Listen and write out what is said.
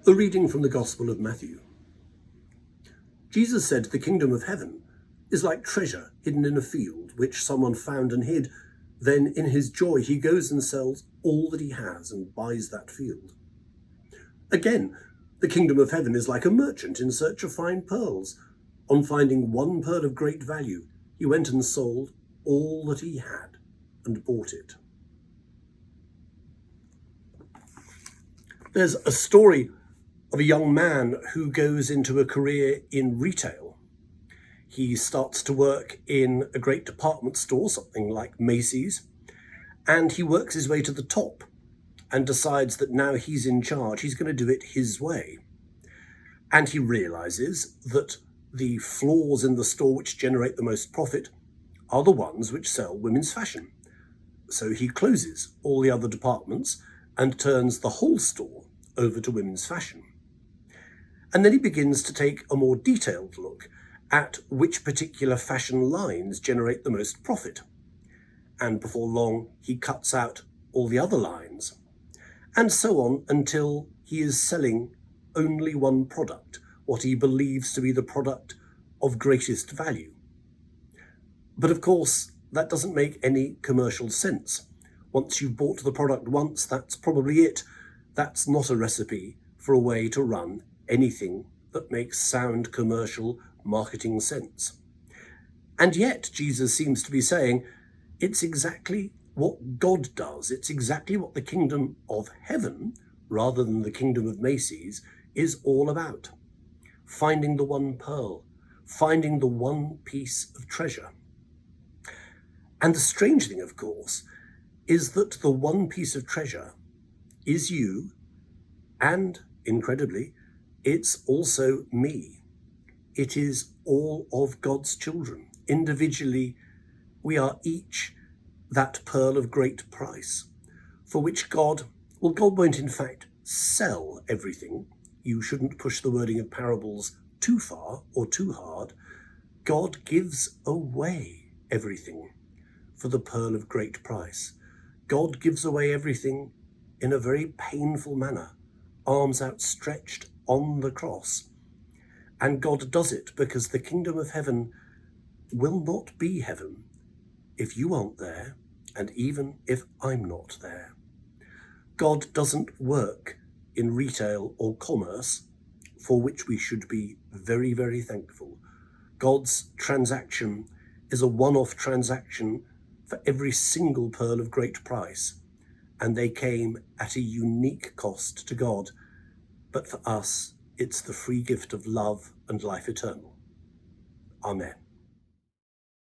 A reading from the Gospel of Matthew. Jesus said, "The kingdom of heaven is like treasure hidden in a field, which someone found and hid. Then in his joy he goes and sells all that he has and buys that field." Again, the kingdom of heaven is like a merchant in search of fine pearls. On finding one pearl of great value, he went and sold all that he had and bought it. There's a story of a young man who goes into a career in retail. He starts to work in a great department store, something like Macy's, and he works his way to the top and decides that now he's in charge, he's going to do it his way. And he realizes that the floors in the store which generate the most profit are the ones which sell women's fashion. So he closes all the other departments and turns the whole store over to women's fashion. And then he begins to take a more detailed look at which particular fashion lines generate the most profit. And before long, he cuts out all the other lines. And so on until he is selling only one product, what he believes to be the product of greatest value. But of course, that doesn't make any commercial sense. Once you've bought the product once, that's probably it. That's not a recipe for a way to run anything that makes sound commercial marketing sense. And yet, Jesus seems to be saying it's exactly what God does. It's exactly what the kingdom of heaven, rather than the kingdom of Macy's, is all about. Finding the one pearl, finding the one piece of treasure. And the strange thing, of course, is that the one piece of treasure is you, and incredibly, it's also me. It is all of God's children. Individually, we are each that pearl of great price, for which God won't in fact sell everything. You shouldn't push the wording of parables too far or too hard. God gives away everything for the pearl of great price. God gives away everything in a very painful manner, arms outstretched on the cross. And God does it because the kingdom of heaven will not be heaven if you aren't there, and even if I'm not there. God doesn't work in retail or commerce, for which we should be very, very thankful. God's transaction is a one-off transaction for every single pearl of great price, and they came at a unique cost to God. But for us, it's the free gift of love and life eternal. Amen.